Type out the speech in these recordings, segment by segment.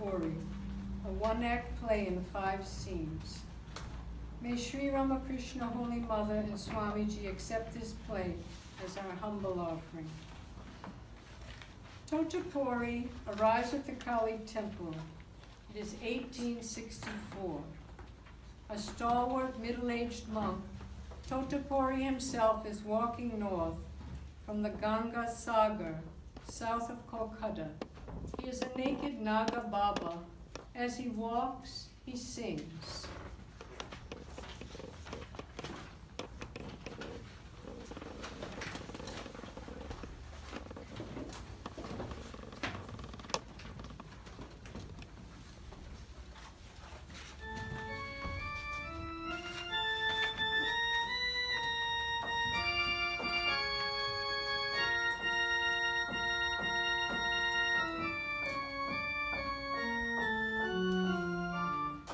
Totapuri, a one-act play in 5 scenes. May Sri Ramakrishna, Holy Mother, and Swamiji accept this play as our humble offering. Totapuri arrives at the Kali temple. It is 1864. A stalwart, middle-aged monk, Totapuri himself is walking north from the Ganga Sagar, south of Kolkata. He is a naked Naga Baba. As he walks, he sings.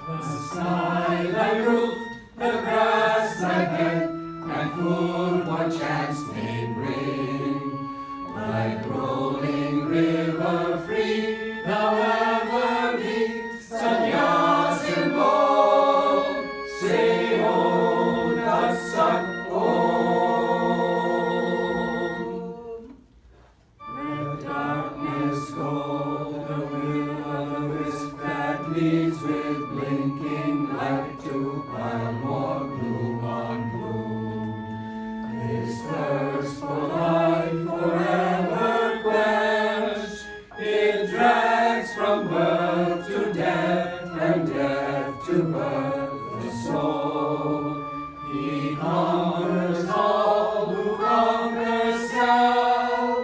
The sky, the roof, the grass again, and food what chance may bring. Like rolling river free, thou ever be, sannyasin bold, say oh, the sun old. Let darkness go, the will-o'-the-wisp that leads with blinking light to pile more gloom on gloom. This thirst for life forever quenched, it drags from birth to death and death to birth the soul. He conquers all who conquer self,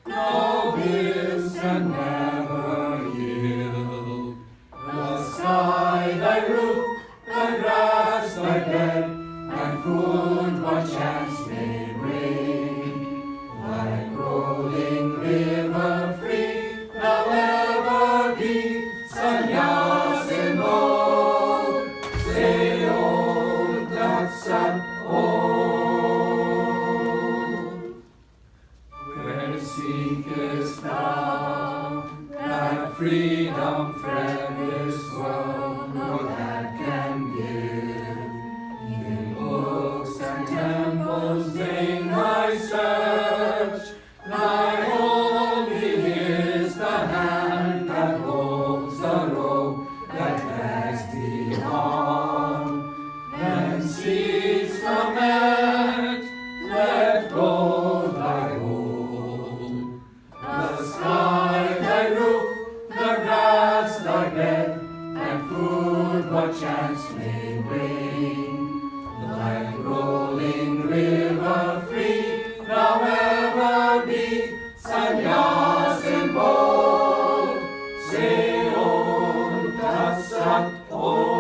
no wills and never yield. The sky thy roof, the grass thy bed, and food what chance may bring. Like rolling river free, thou ever be, sannyasin bold, say old Datsat old. Where seekest thou that freedom, friend, this world no that can give? In books and temples vain thy search, thy only is the hand that holds the rope that drags thee on. Then cease lament, let go thy hold. The sky thy roof, the grass thy bed, and food what chance may bring. Like rolling river free, thou ever be, sannyasin bold, say old Datsat old.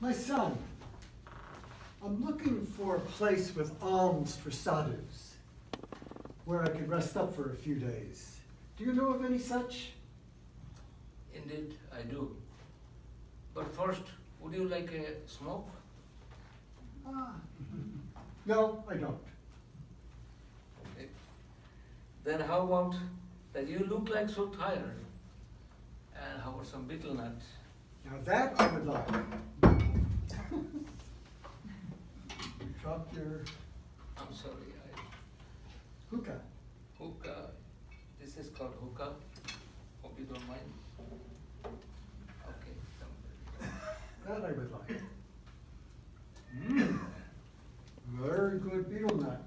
My son, I'm looking for a place with alms for sadhus, where I could rest up for a few days. Do you know of any such? Indeed, I do. But first, would you like a smoke? No, I don't. Okay. Then how about that you look like so tired? And how about some betel nut? Now that I would like. You dropped your I'm sorry, hookah. hookah. This is called hookah. Hope you don't mind. Okay. That I would like. Very good betel nut.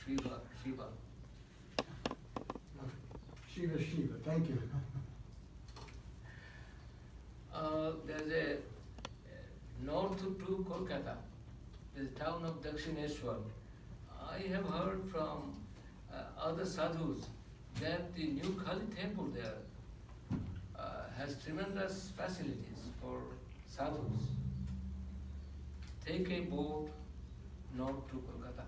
Shiva, Shiva. Shiva, Shiva, thank you. There's a north to Kolkata, the town of Dakshineshwar. I have heard from other sadhus that the new Kali temple there has tremendous facilities for sadhus. Take a boat north to Kolkata.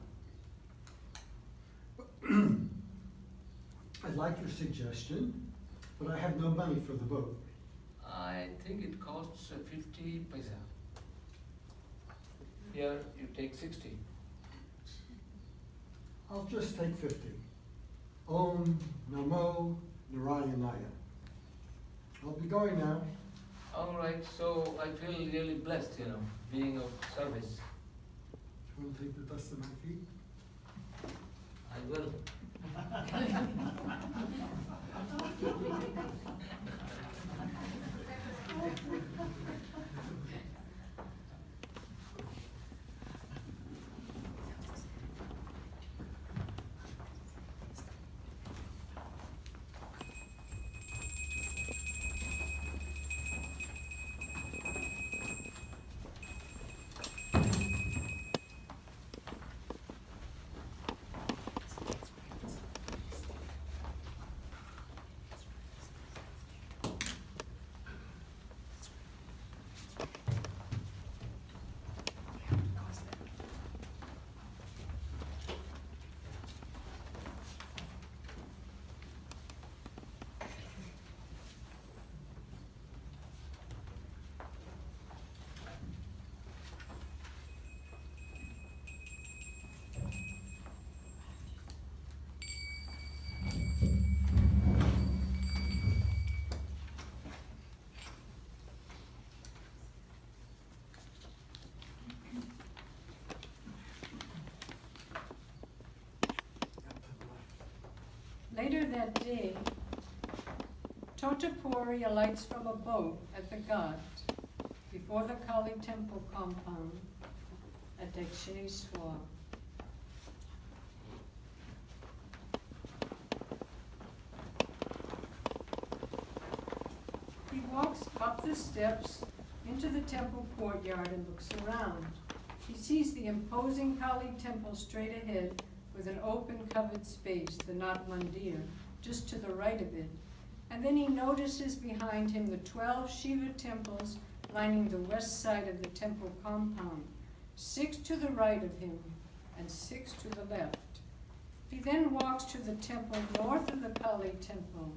I like your suggestion, but I have no money for the boat. I think it costs 50 paisa. Here you take 60. I'll just take 50. Om Namo Narayanaya. I'll be going now. All right, so I feel really blessed, being of service. You want to take the dust of my feet? I will. Later that day, Totapuri alights from a boat at the ghat before the Kali temple compound at Dakshineshwar. He walks up the steps into the temple courtyard and looks around. He sees the imposing Kali temple straight ahead with an open covered space, the Nat Mandir, just to the right of it. And then he notices behind him the 12 Shiva temples lining the west side of the temple compound, 6 to the right of him and 6 to the left. He then walks to the temple north of the Kali temple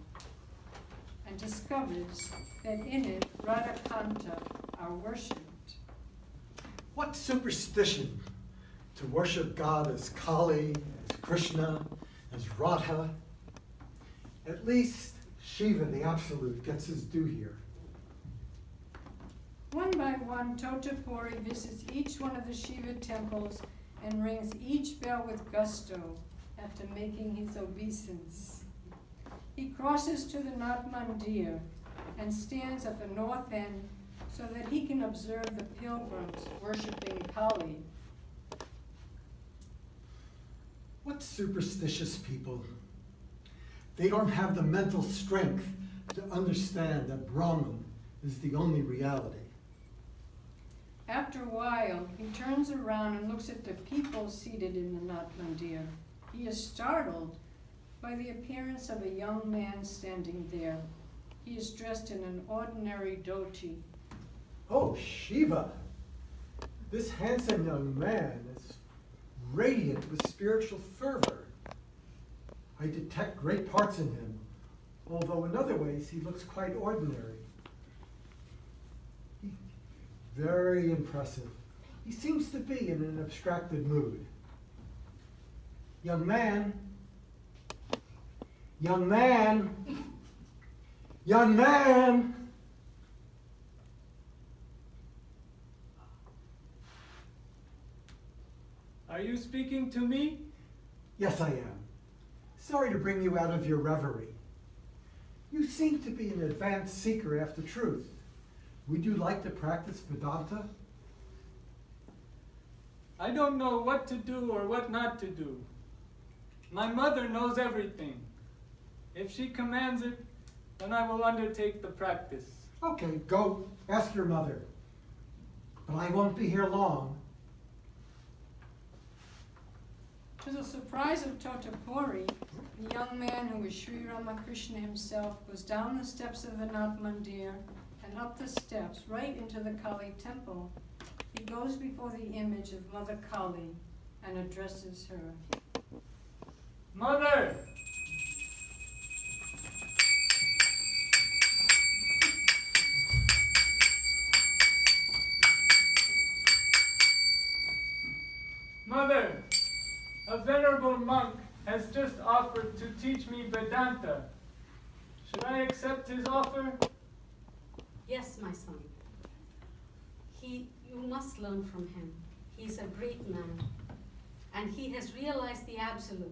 and discovers that in it Radhakanta are worshipped. What superstition to worship God as Kali, as Krishna, as Radha. At least Shiva, the Absolute, gets his due here. One by one, Totapuri visits each one of the Shiva temples and rings each bell with gusto after making his obeisance. He crosses to the Nat Mandir and stands at the north end so that he can observe the pilgrims worshipping Kali. What superstitious people. They don't have the mental strength to understand that Brahman is the only reality. After a while, he turns around and looks at the people seated in the Nat Mandir. He is startled by the appearance of a young man standing there. He is dressed in an ordinary dhoti. Oh, Shiva! This handsome young man is radiant with spiritual fervor. I detect great parts in him, although in other ways he looks quite ordinary. Very impressive. He seems to be in an abstracted mood. Young man! Young man! Young man! Are you speaking to me? Yes, I am. Sorry to bring you out of your reverie. You seem to be an advanced seeker after truth. Would you like to practice Vedanta? I don't know what to do or what not to do. My mother knows everything. If she commands it, then I will undertake the practice. Okay, go ask your mother. But I won't be here long. To the surprise of Totapuri, the young man who was Sri Ramakrishna himself goes down the steps of the Nath Mandir and up the steps right into the Kali temple. He goes before the image of Mother Kali and addresses her. Mother! Mother, a venerable monk has just offered to teach me Vedanta. Should I accept his offer? Yes, my son. You must learn from him. He's a great man, and he has realized the Absolute.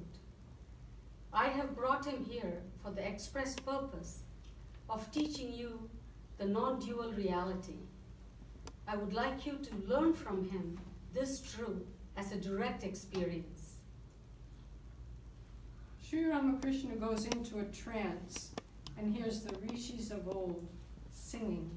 I have brought him here for the express purpose of teaching you the non-dual reality. I would like you to learn from him this truth as a direct experience. Sri Ramakrishna goes into a trance and hears the rishis of old singing.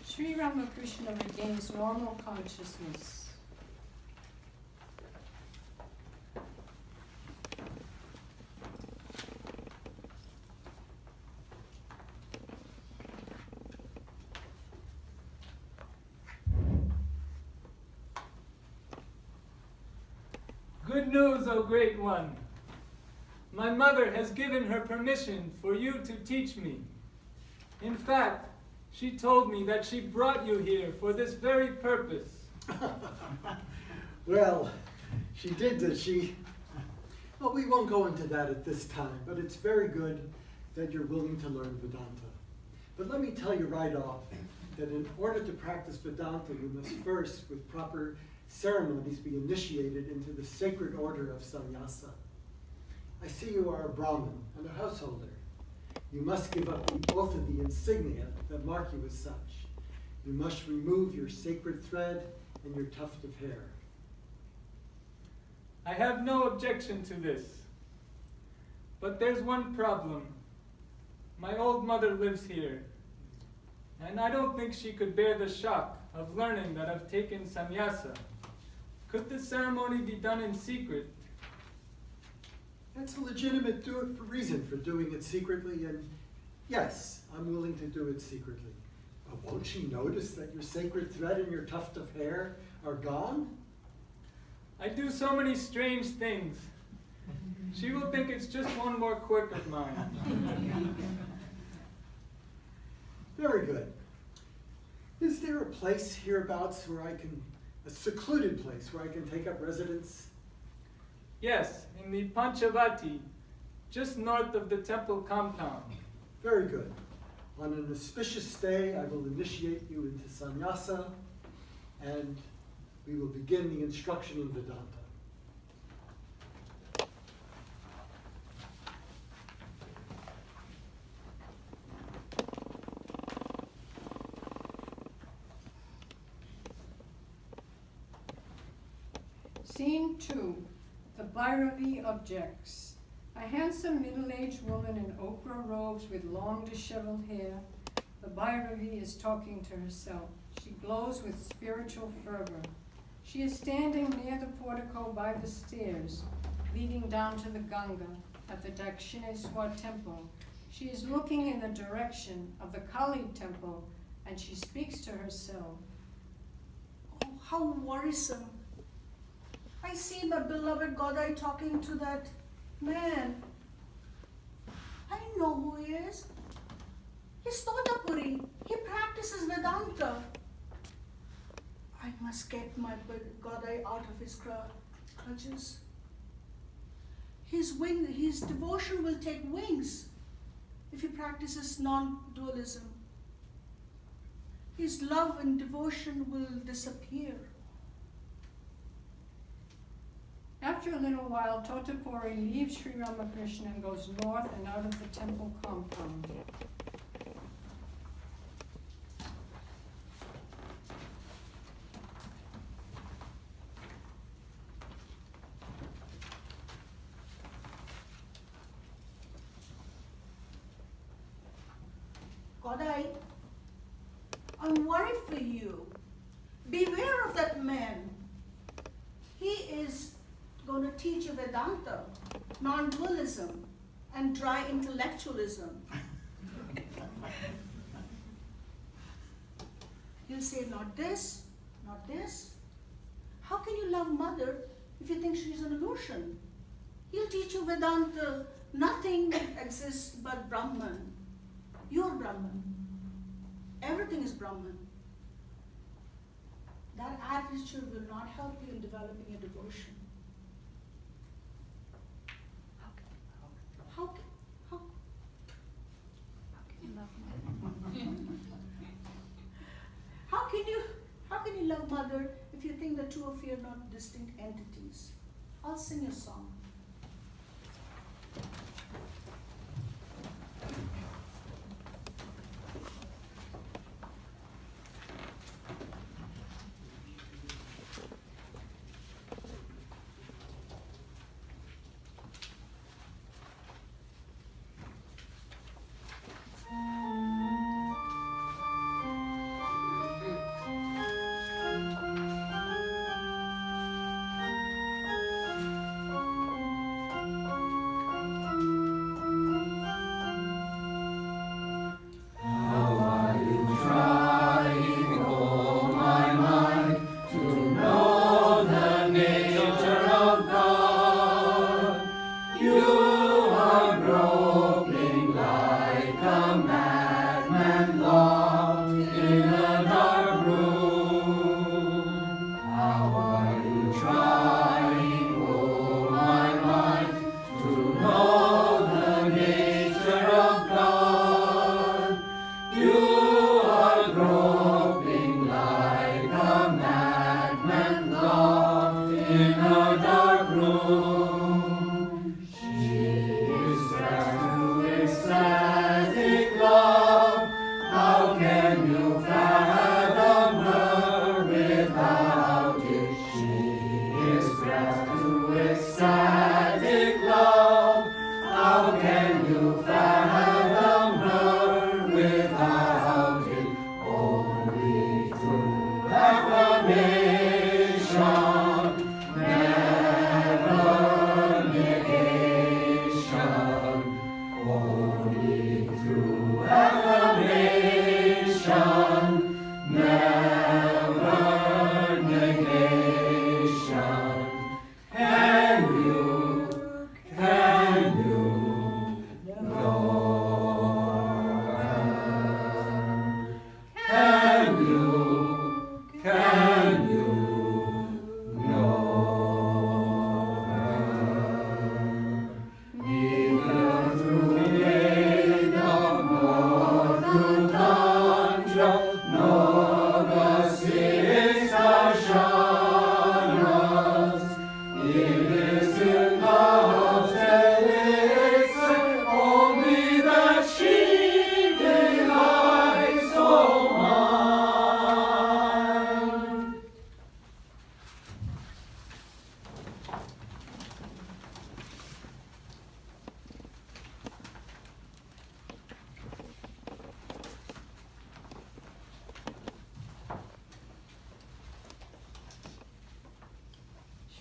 Sri Ramakrishna regains normal consciousness. Good news, O Great One. My mother has given her permission for you to teach me. In fact, she told me that she brought you here for this very purpose. Well, she did, did she? Well, we won't go into that at this time, but it's very good that you're willing to learn Vedanta. But let me tell you right off that in order to practice Vedanta, you must first, with proper ceremonies, be initiated into the sacred order of sannyasa. I see you are a Brahmin and a householder. You must give up the oath of the insignia that mark you as such. You must remove your sacred thread and your tuft of hair. I have no objection to this. But there's one problem. My old mother lives here, and I don't think she could bear the shock of learning that I've taken sannyasa. Could this ceremony be done in secret? That's a legitimate reason for doing it secretly, and yes, I'm willing to do it secretly. But won't she notice that your sacred thread and your tuft of hair are gone? I do so many strange things. She will think it's just one more quirk of mine. Very good. Is there a place hereabouts where I can, a secluded place where I can take up residence? Yes, in the Panchavati, just north of the temple compound. Very good. On an auspicious day, I will initiate you into sannyasa, and we will begin the instruction in Vedanta. Scene 2. The Bhairavi objects. A handsome middle-aged woman in ochre robes with long disheveled hair. The Bhairavi is talking to herself. She glows with spiritual fervor. She is standing near the portico by the stairs, leading down to the Ganga at the Dakshineswar temple. She is looking in the direction of the Kali temple, and she speaks to herself. Oh, how worrisome. I see my beloved Godai talking to that man. I know who he is. He's Totapuri. He practices Vedanta. I must get my Godai out of his clutches. His devotion will take wings if he practices non-dualism. His love and devotion will disappear. After a little while, Totapuri leaves Sri Ramakrishna and goes north and out of the temple compound. Godai, I'm worried for you. Beware of that man. He is going to teach you Vedanta, non-dualism, and dry intellectualism. He'll say, not this, not this. How can you love mother if you think she's an illusion? He'll teach you Vedanta. Nothing exists but Brahman. You're Brahman. Everything is Brahman. That attitude will not help you in developing your devotion. How can you love mother if you think the two of you are not distinct entities? I'll sing a song. Can you know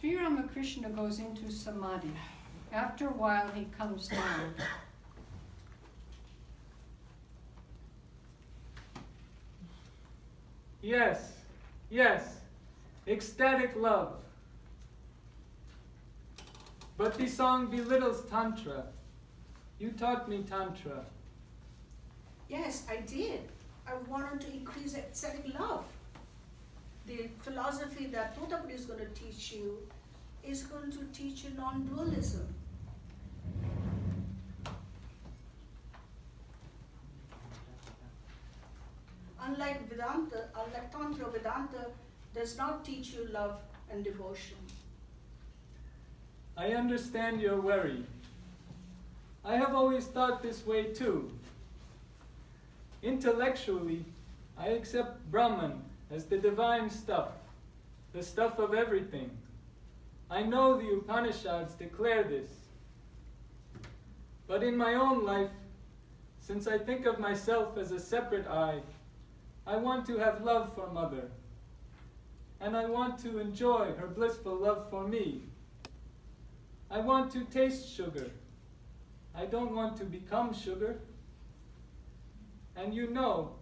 Sri Ramakrishna goes into samadhi. After a while, he comes down. Yes, yes, ecstatic love. But the song belittles Tantra. You taught me Tantra. Yes, I did. I wanted to increase ecstatic love. The philosophy that Totapuri is going to teach you is going to teach you non-dualism. Unlike Vedanta, unlike Tantra, Vedanta does not teach you love and devotion. I understand your worry. I have always thought this way too. Intellectually, I accept Brahman as the divine stuff, the stuff of everything. I know the Upanishads declare this. But in my own life, since I think of myself as a separate I want to have love for Mother. And I want to enjoy her blissful love for me. I want to taste sugar. I don't want to become sugar. And you know,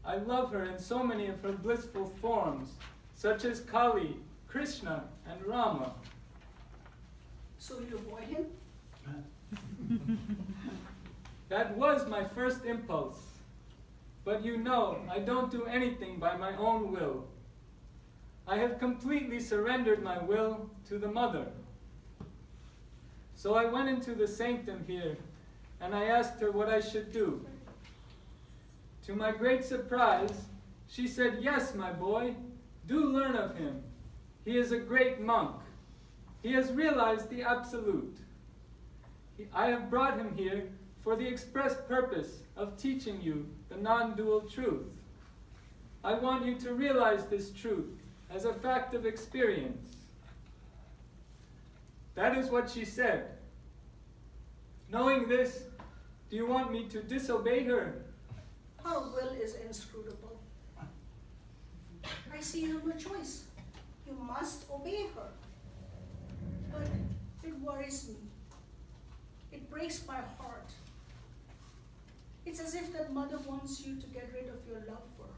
I love her in so many of her blissful forms, such as Kali, Krishna, and Rama. So you avoid him? That was my first impulse. But you know, I don't do anything by my own will. I have completely surrendered my will to the Mother. So I went into the sanctum here, and I asked her what I should do. To my great surprise, she said, "Yes, my boy, do learn of him. He is a great monk. He has realized the Absolute. I have brought him here for the express purpose of teaching you the non-dual truth. I want you to realize this truth as a fact of experience." That is what she said. Knowing this, do you want me to disobey her? Her will is inscrutable. I see you have no choice. You must obey her. But it worries me. It breaks my heart. It's as if that Mother wants you to get rid of your love for her.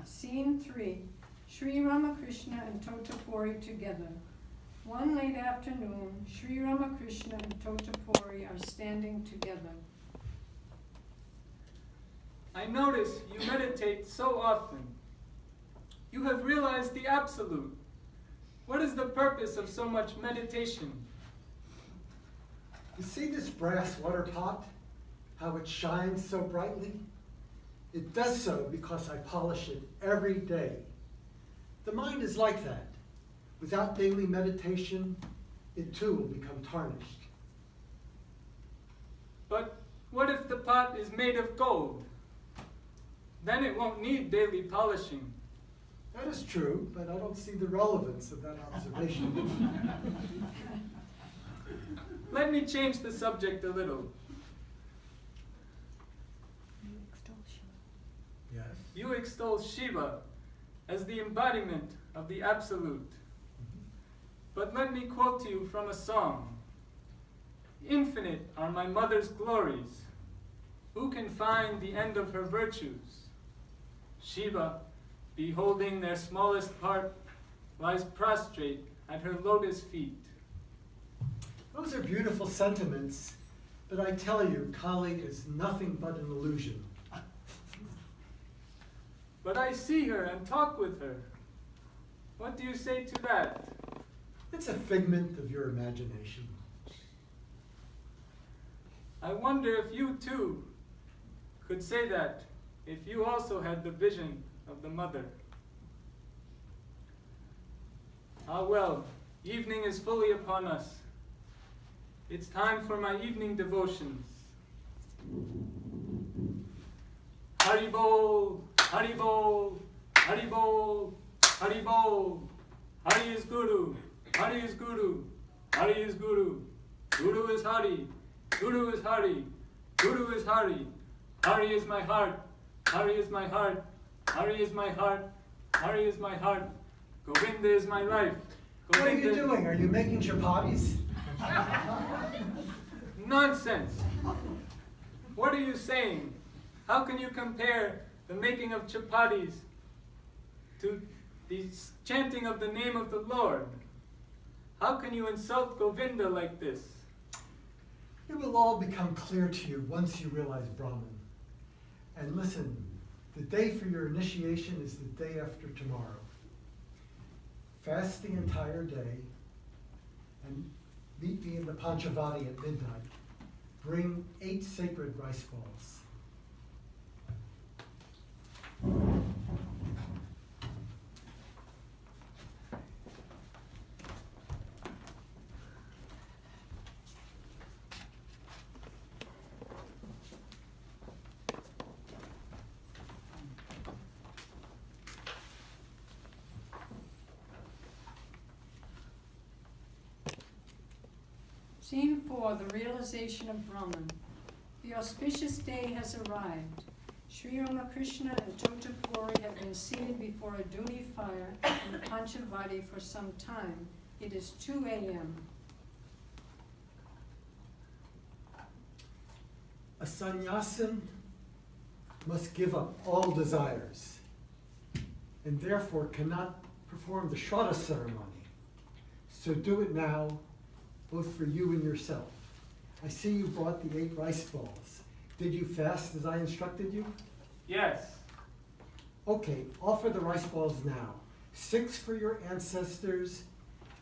Scene 3. Sri Ramakrishna and Totapuri together. One late afternoon, Sri Ramakrishna and Totapuri are standing together. I notice you meditate so often. You have realized the Absolute. What is the purpose of so much meditation? You see this brass water pot? How it shines so brightly? It does so because I polish it every day. The mind is like that. Without daily meditation, it too will become tarnished. But what if the pot is made of gold? Then it won't need daily polishing. That is true, but I don't see the relevance of that observation. Let me change the subject a little. Yes. You extol Shiva as the embodiment of the Absolute. But let me quote to you from a song. Infinite are my mother's glories. Who can find the end of her virtues? Shiva, beholding their smallest part, lies prostrate at her lotus feet. Those are beautiful sentiments, but I tell you, Kali is nothing but an illusion. But I see her and talk with her. What do you say to that? It's a figment of your imagination. I wonder if you too could say that if you also had the vision of the Mother. Ah well, evening is fully upon us. It's time for my evening devotions. Haribol, Haribol, Haribol, Haribol. Hari is Guru, Hari is Guru, Hari is Guru. Guru is Hari, Guru is Hari, Guru is Hari. Hari is my heart, Hari is my heart, Hari is my heart, Hari is my heart. Govinda is my life. What are you Govinda- doing? Are you making chapatis? Nonsense! What are you saying? How can you compare the making of chapatis to the chanting of the name of the Lord? How can you insult Govinda like this? It will all become clear to you once you realize Brahman. And listen, the day for your initiation is the day after tomorrow. Fast the entire day and meet me in the Panchavati at midnight. Bring 8 sacred rice balls. Scene 4, the realization of Brahman. The auspicious day has arrived. Sri Ramakrishna and Totapuri have been seated before a Duni fire in Panchavati for some time. It is 2 a.m. A sannyasin must give up all desires and therefore cannot perform the Shraddha ceremony. So do it now, both for you and yourself. I see you brought the 8 rice balls. Did you fast as I instructed you? Yes. Okay, offer the rice balls now. 6 for your ancestors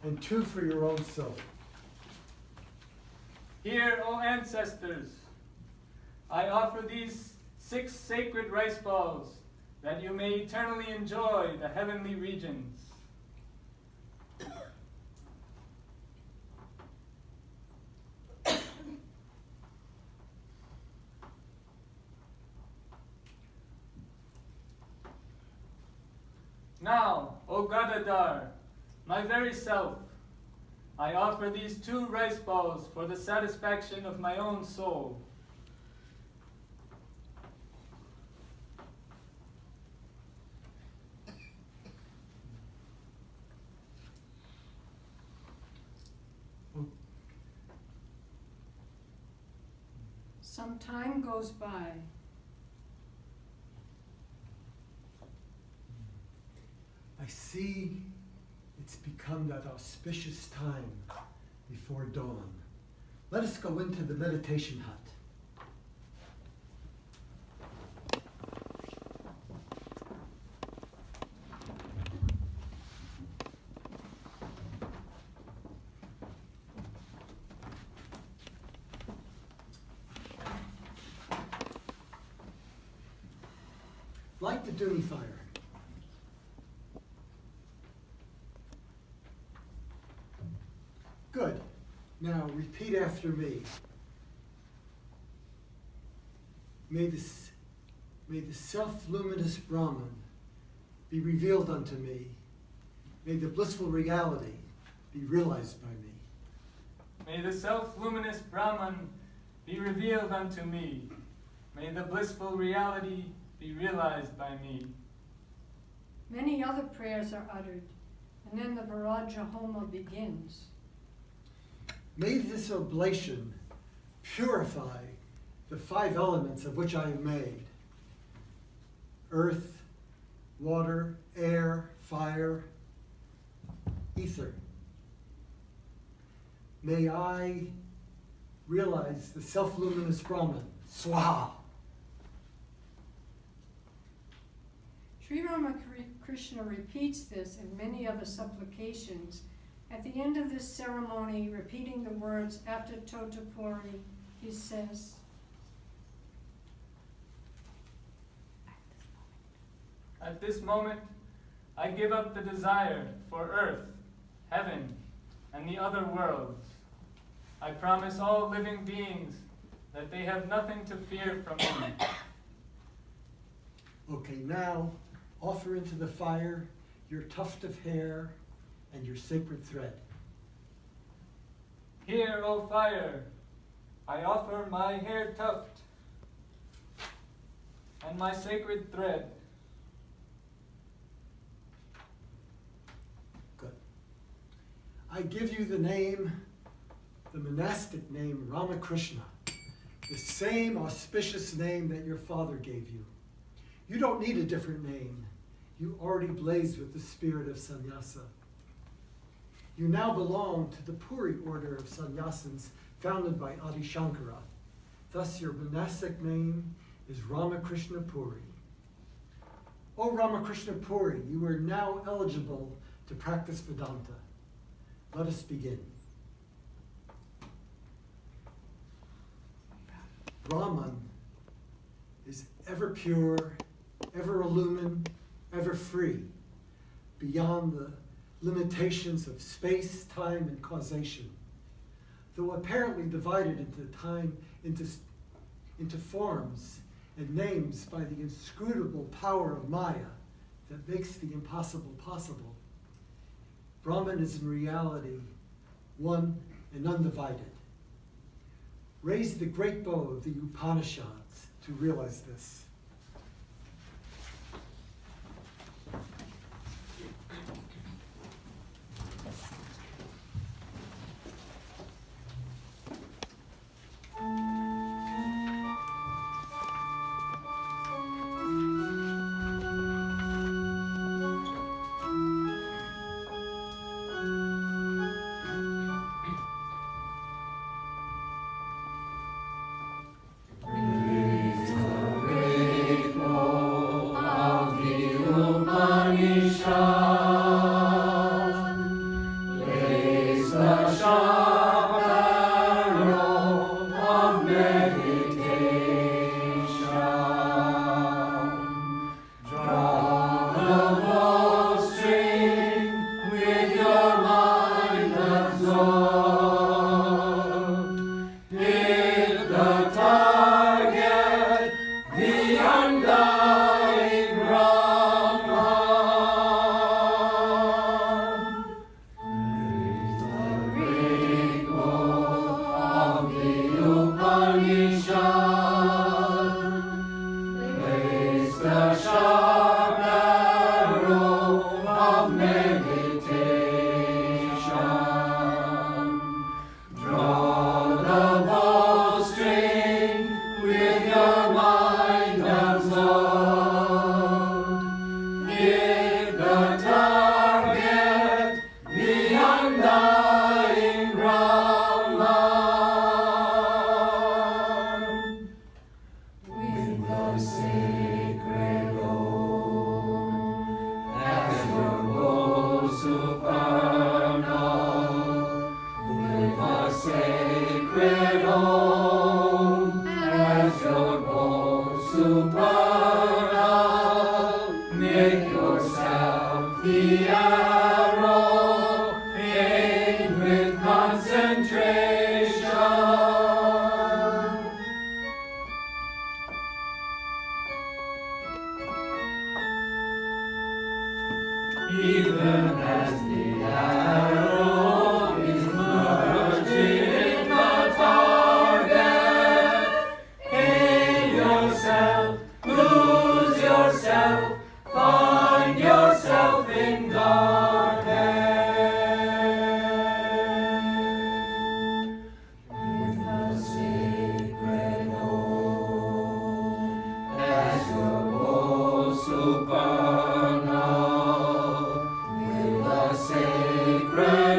and 2 for your own soul. Hear, O ancestors, I offer these 6 sacred rice balls that you may eternally enjoy the heavenly regions. Now, O Gadadhar, my very self, I offer these 2 rice balls for the satisfaction of my own soul. Some time goes by. I see it's become that auspicious time before dawn. Let us go into the meditation hut. Light the Duni fire. Good. Now repeat after me. May the self-luminous Brahman be revealed unto me. May the blissful reality be realized by me. May the self-luminous Brahman be revealed unto me. May the blissful reality be realized by me. Many other prayers are uttered, and then the Viraja Homa begins. May this oblation purify the 5 elements of which I am made: earth, water, air, fire, ether. May I realize the self-luminous Brahman. Swaha. Sri Ramakrishna repeats this in many other supplications. At the end of this ceremony, repeating the words after Totapuri, he says, At this moment, I give up the desire for earth, heaven, and the other worlds. I promise all living beings that they have nothing to fear from me. Okay, now offer into the fire your tuft of hair and your sacred thread. Here, O fire, I offer my hair tuft and my sacred thread. Good. I give you the name, the monastic name Ramakrishna, the same auspicious name that your father gave you. You don't need a different name. You already blaze with the spirit of sannyasa. You now belong to the Puri order of sannyasins founded by Adi Shankara. Thus your monastic name is Ramakrishna Puri. O Ramakrishna Puri, you are now eligible to practice Vedanta. Let us begin. Brahman is ever pure, ever illumined, ever free, beyond the limitations of space, time, and causation. Though apparently divided into forms and names by the inscrutable power of Maya that makes the impossible possible, Brahman is in reality one and undivided. Raise the great bow of the Upanishads to realize this. Sacred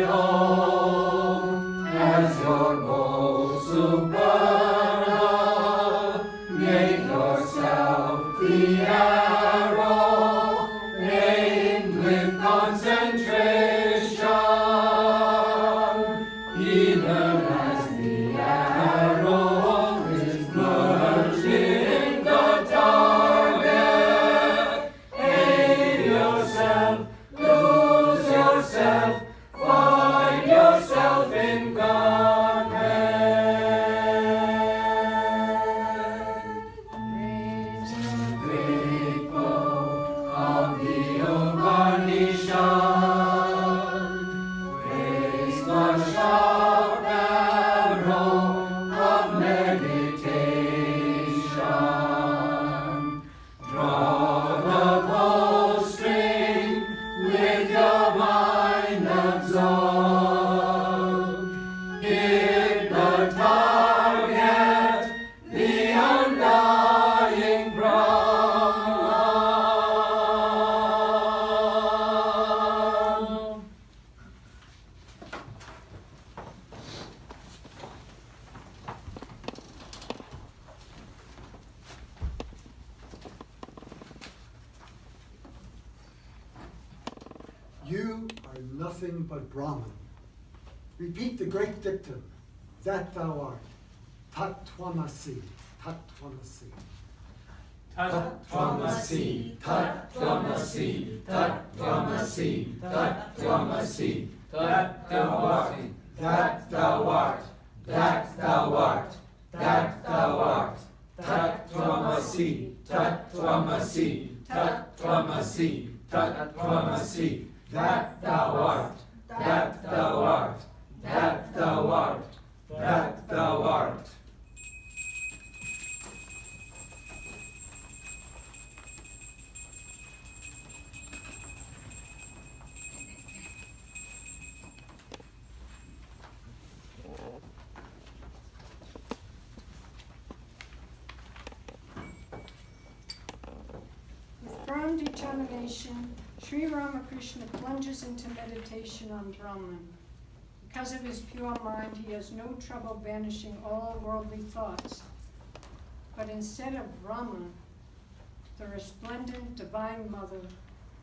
You are nothing but Brahman. Repeat the great dictum, that thou art. Tat Twamasi, Tat Twamasi. Tat Twamasi, Tat Twamasi, Tat Twamasi, Tat Twamasi, that thou art, that thou art, that thou art, that thou art, Tat Twamasi, Tat Twamasi, Tat Twamasi, Tat Twamasi, that thou art, that thou art, that thou art, that thou art. With firm determination, Sri Ramakrishna plunges into meditation on Brahman. Because of his pure mind, he has no trouble banishing all worldly thoughts. But instead of Brahman, the resplendent Divine Mother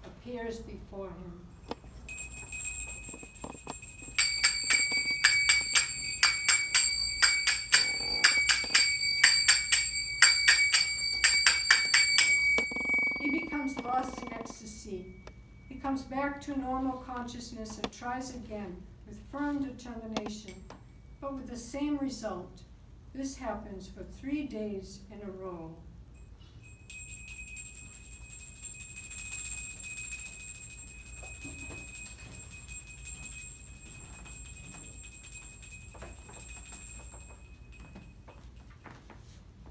appears before him. He becomes lost in ecstasy. He comes back to normal consciousness and tries again with firm determination, but with the same result. This happens for 3 days in a row.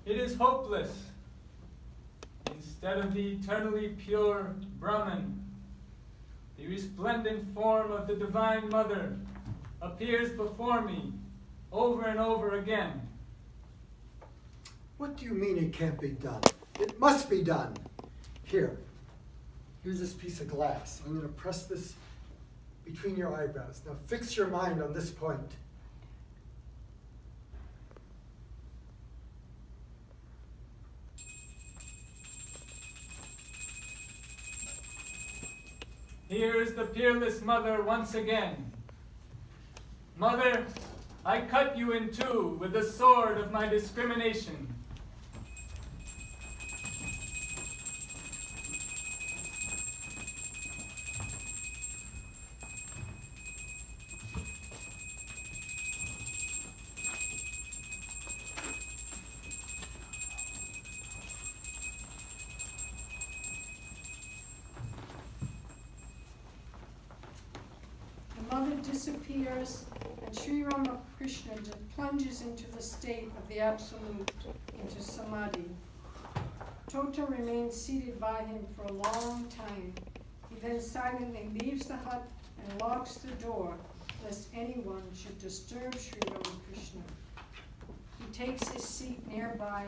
It is hopeless. Instead of the eternally pure Brahman, the resplendent form of the Divine Mother appears before me over and over again. What do you mean it can't be done? It must be done. Here's this piece of glass. I'm going to press this between your eyebrows. Now fix your mind on this point. Here is the peerless Mother once again. Mother, I cut you in two with the sword of my discrimination. The mother disappears, and Sri Ramakrishna plunges into the state of the Absolute, into Samadhi. Tota remains seated by him for a long time. He then silently leaves the hut and locks the door, lest anyone should disturb Sri Ramakrishna. He takes his seat nearby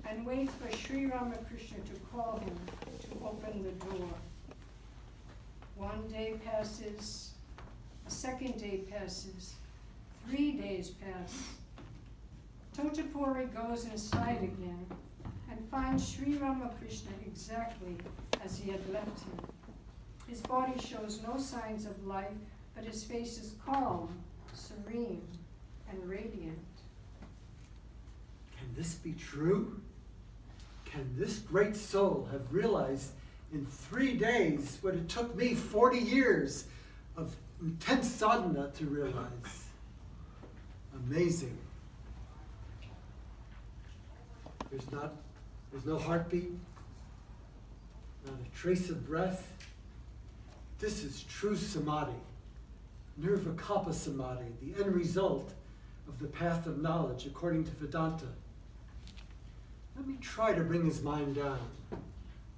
and waits for Sri Ramakrishna to call him to open the door. 1 day passes, a second day passes, 3 days pass. Totapuri goes inside again and finds Sri Ramakrishna exactly as he had left him. His body shows no signs of life, but his face is calm, serene, and radiant. Can this be true? Can this great soul have realized in 3 days what it took me 40 years of intense sadhana to realize? Amazing. There's no heartbeat, not a trace of breath. This is true samadhi, nirvikalpa samadhi, the end result of the path of knowledge according to Vedanta. Let me try to bring his mind down.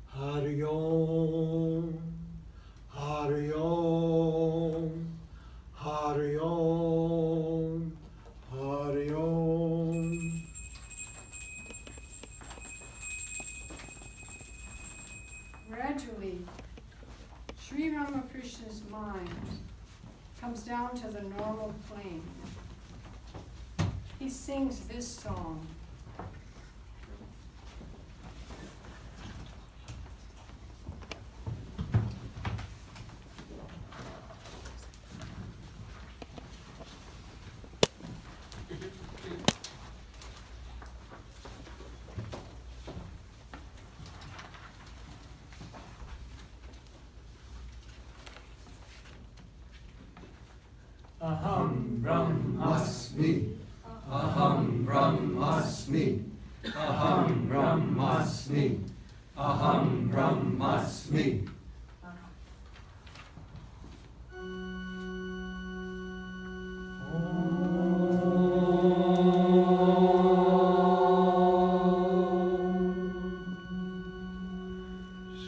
Hari Om, Hari Om, Hari Om, Hari Om. Gradually, Sri Ramakrishna's mind comes down to the normal plane. He sings this song. Aham Brahmasmi. Aham Brahmasmi. Aham Brahmasmi. Aham Brahmasmi.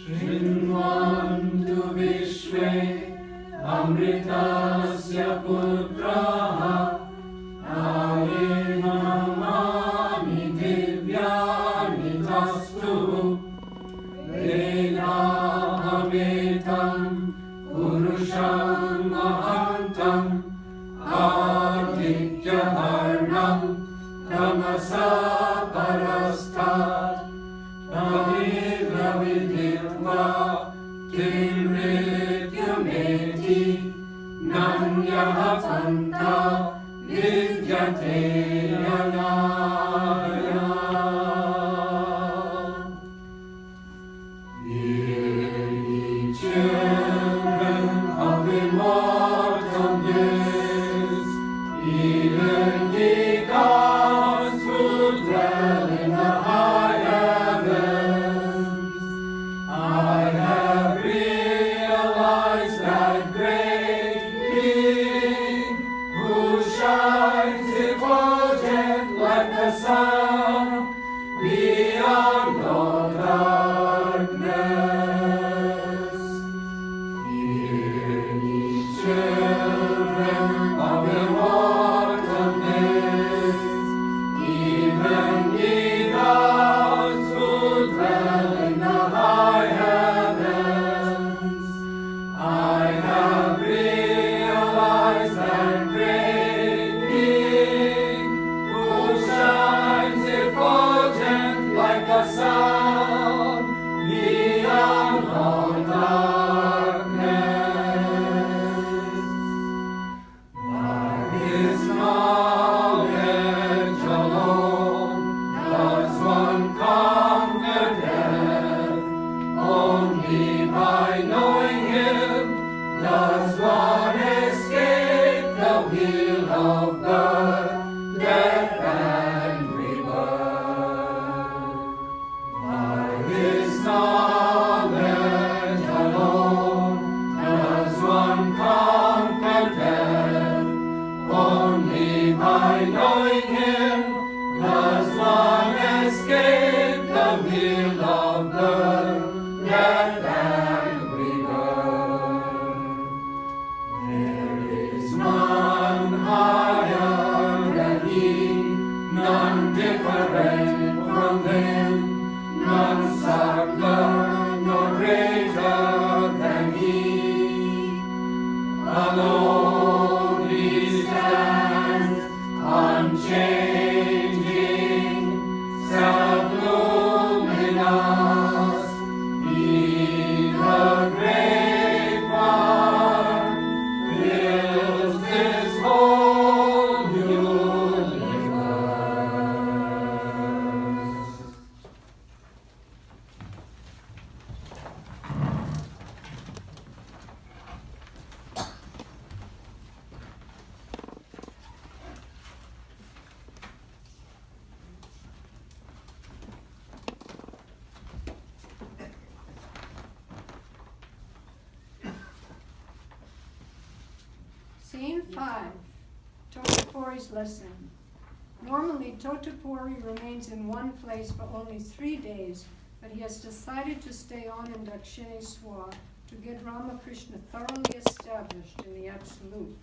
Shrinvantu Vishwe Amritasya Putraha Ayenamani Divyani Tastu Vedahametam Purusham Mahantam Adityavarnam Tamasa Parastat Navidra Viditva Kimrityameti Nanyahatanta Vidyate Anaya. Hear ye children of immortal bliss, even ye gods who dwell in the high heavens. I have realized that great Being who shines effulgent like the sun beyond all darkness. Hear ye children of immortalness, even ye gods who dwell in the high heavens. I have realized that great Being who shines effulgent like the sun beyond all darkness. By his knowledge alone does one conquer death. Only by knowing him does one escape the wheel of birth, death, and rebirth. By his knowledge alone does one conquer death. Only by knowing him does one escape the wheel of birth, death, and rebirth. There is none higher than he, none different from him, none subtler nor greater than he. Alone he stands, unchanging, self-luminous. He, the great one, fills this whole universe. Scene 5, Totapuri's lesson. Normally, Totapuri remains in one place for only 3 days, but he has decided to stay on in Dakshineswar to get Ramakrishna thoroughly established in the Absolute.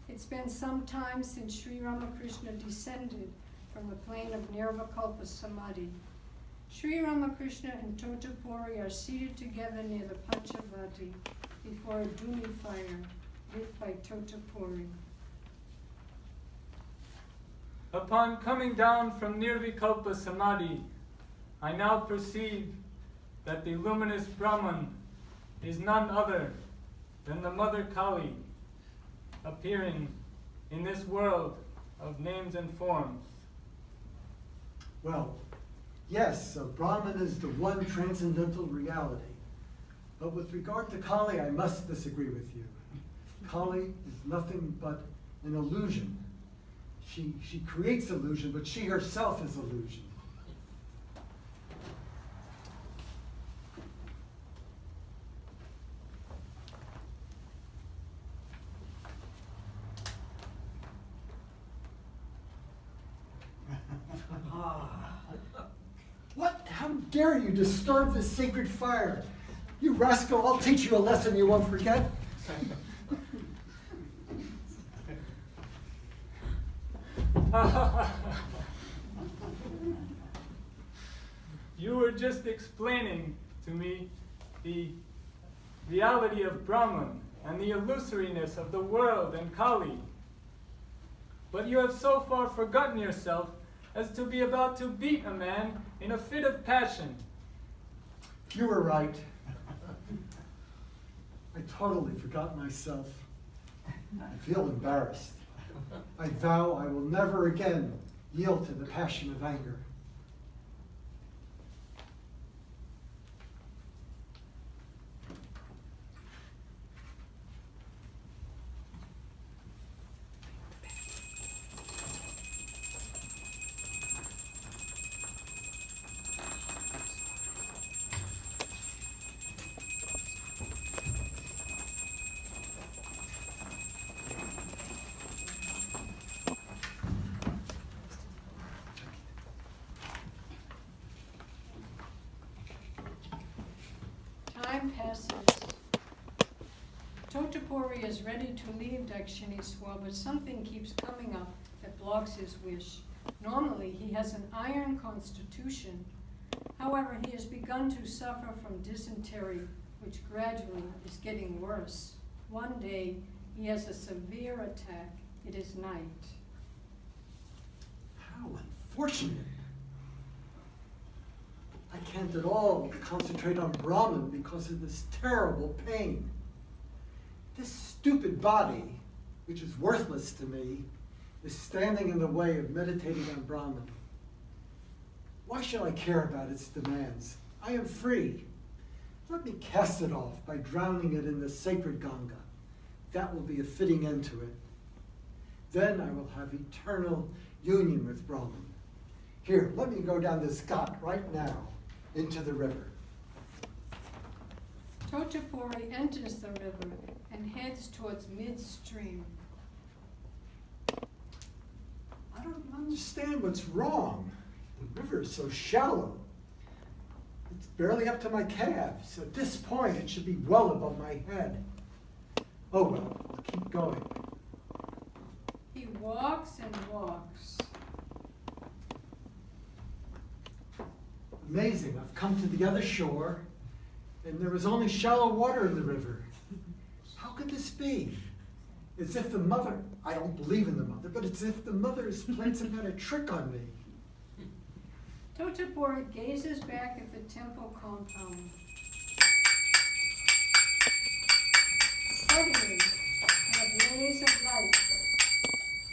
It's been some time since Sri Ramakrishna descended from the plane of Nirvikalpa Samadhi. Sri Ramakrishna and Totapuri are seated together near the Panchavati before a Duni fire lit by Totapuri. Upon coming down from Nirvikalpa Samadhi, I now perceive that the luminous Brahman is none other than the Mother Kali, appearing in this world of names and forms. Well, yes, Brahman is the one transcendental reality. But with regard to Kali, I must disagree with you. Kali is nothing but an illusion. She creates illusion, but she herself is illusion. What? How dare you disturb this sacred fire? You rascal, I'll teach you a lesson you won't forget. You were just explaining to me the reality of Brahman and the illusoriness of the world and Kali. But you have so far forgotten yourself as to be about to beat a man in a fit of passion. You were right. I totally forgot myself. I feel embarrassed. I vow I will never again yield to the passion of anger. Time passes. Totapuri is ready to leave Dakshineswar, but something keeps coming up that blocks his wish. Normally, he has an iron constitution. However, he has begun to suffer from dysentery, which gradually is getting worse. One day, he has a severe attack. It is night. How unfortunate. I can't at all concentrate on Brahman because of this terrible pain. This stupid body, which is worthless to me, is standing in the way of meditating on Brahman. Why should I care about its demands? I am free. Let me cast it off by drowning it in the sacred Ganga. That will be a fitting end to it. Then I will have eternal union with Brahman. Here, let me go down this ghat right now into the river. Totapuri enters the river and heads towards midstream. I don't understand what's wrong. The river is so shallow. It's barely up to my calves. At this point, it should be well above my head. Oh well, I'll keep going. He walks and walks. Amazing, I've come to the other shore, and there was only shallow water in the river. How could this be? It's if the mother, I don't believe in the mother, but it's if the mother is playing some kind of trick on me. Totapuri gazes back at the temple compound. Suddenly, in a blaze of light,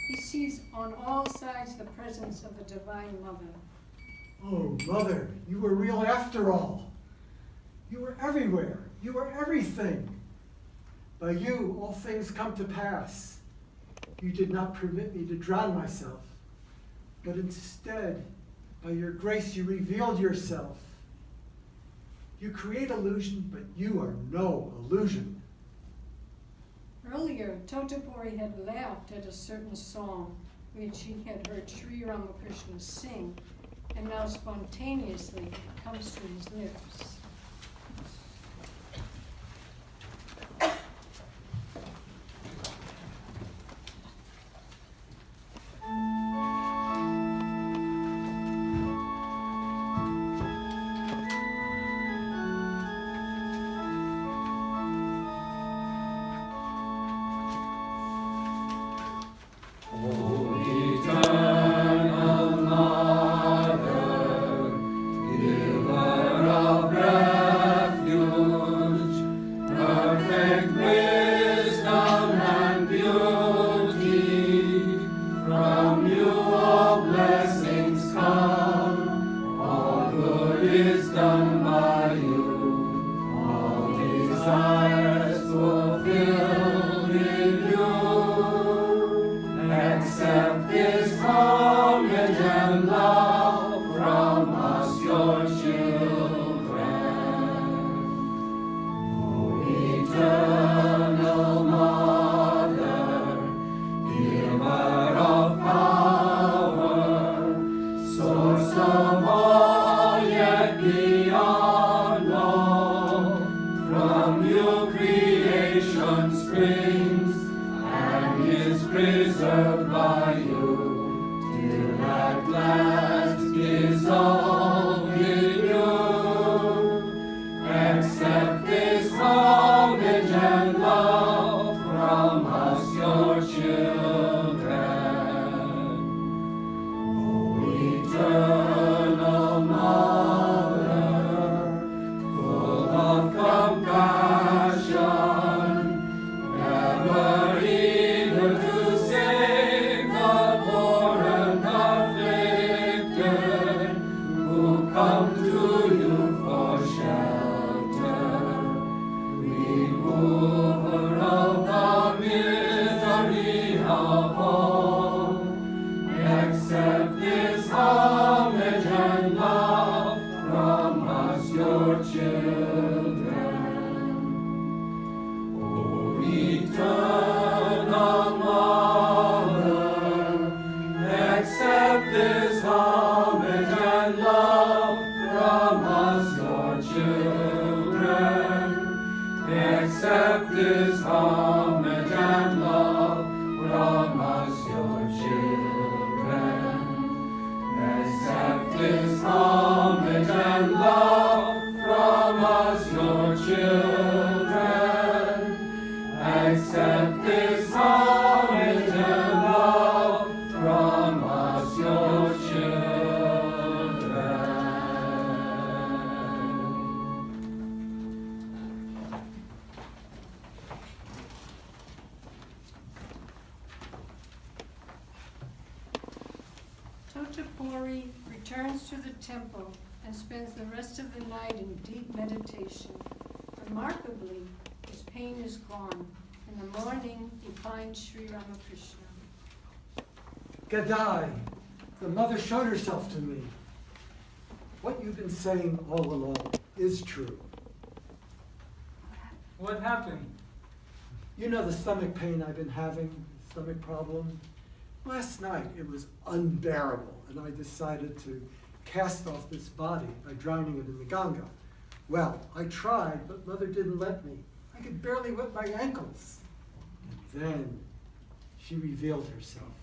he sees on all sides the presence of the Divine Mother. Oh, Mother, you were real after all. You were everywhere. You were everything. By you, all things come to pass. You did not permit me to drown myself, but instead, by your grace, you revealed yourself. You create illusion, but you are no illusion. Earlier, Totapuri had laughed at a certain song which he had heard Sri Ramakrishna sing, and now spontaneously it comes to his lips. Eternal Mother, Giver of breath. springs, and is preserved by you, till at last is all in you. Accept this homage and love from us, your children. O eternal Mother, full of compassion, ever eager to save the poor and afflicted, who come to you for shelter, remover of the misery of all. Accept this homage and love from us, your children. O eternal Mother, accept this homage and love from us, your children. Accept this homage and love from us, your children. Accept this homage and love from us, your children. Accept this homage and love from us, your children. Totapuri returns to the temple and spends the rest of the night in deep meditation. Remarkably, his pain is gone. In the morning, he finds Sri Ramakrishna. Gadai, the mother showed herself to me. What you've been saying all along is true. What happened? You know the stomach pain I've been having, stomach problem? Last night it was unbearable, and I decided to cast off this body by drowning it in the Ganga. Well, I tried, but Mother didn't let me. I could barely whip my ankles. And then she revealed herself.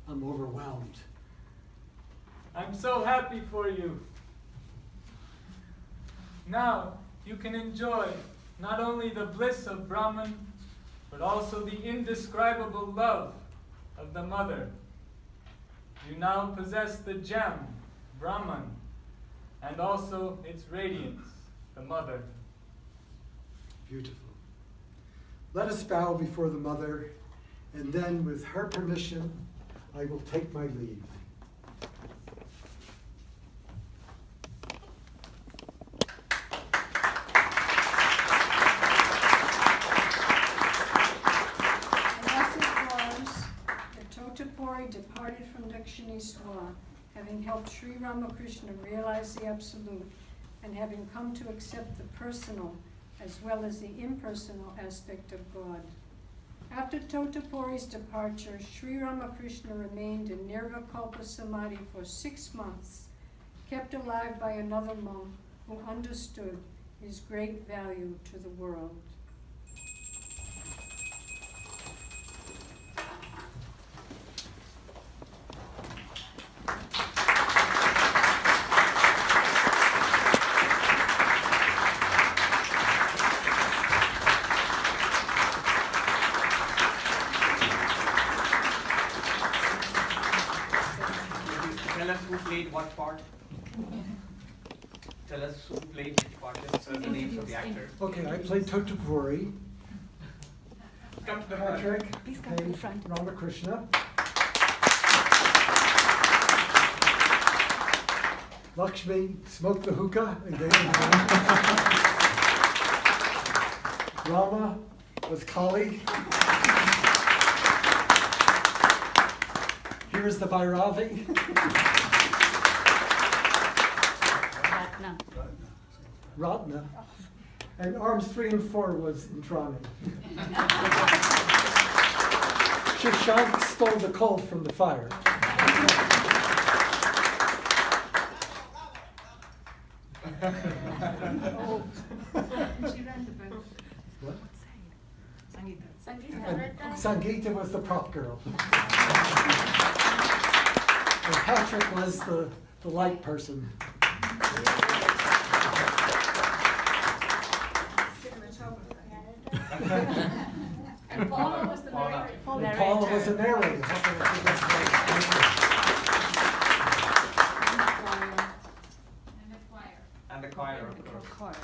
I'm overwhelmed. I'm so happy for you. Now you can enjoy not only the bliss of Brahman, but also the indescribable love of the mother. You now possess the gem, Brahman, and also its radiance, the mother. Beautiful. Let us bow before the mother, and then with her permission, I will take my leave. And thus it was that Totapuri departed from Dakshineswar, having helped Sri Ramakrishna realize the Absolute, and having come to accept the personal as well as the impersonal aspect of God. After Totapuri's departure, Sri Ramakrishna remained in Nirvikalpa Samadhi for 6 months, kept alive by another monk who understood his great value to the world. Tell us who played what part. Tell us who played which part. Let's the names of the actors. Okay, I played Totapuri, Come to the front. Patrick, Please come to the front. Ramakrishna, Lakshmi smoked the hookah and gave him Rama was Kali. Here's the Bhairavi. Ratna. Ratna. And arms 3 and 4 was Indrani. Shashank stole the coal from the fire. Oh. She ran the boat. What? Sangeet And Sangeeta was the prop girl. And Patrick was the light person. And Paula was the narrator. And Paula was the narrator. And the choir, of course.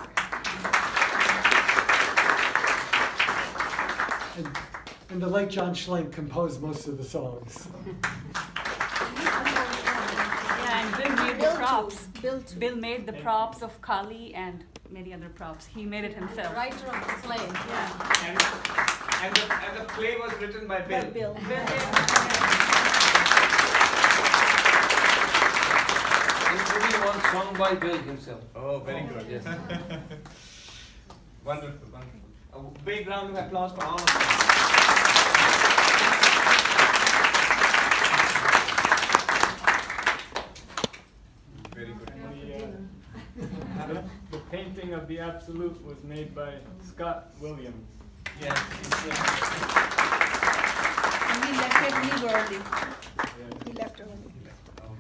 And the late John Schlenk composed most of the songs. Yeah, and Bill made the props. Bill too. Bill made the props of Kali and many other props. He made it himself. Writer of the play. Yeah. And the play was written by Bill. Bill. Including one song by Bill himself. Oh, very good. Yes. Wonderful, wonderful. A big round of applause for all of them. Very good. The painting of the Absolute was made by Scott Williams. Yes. And he left it leave early. Yeah. He left early. Oh,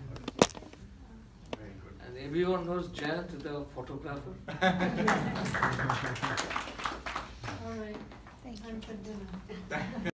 very good. And everyone knows Jant, the photographer. All right, time for dinner.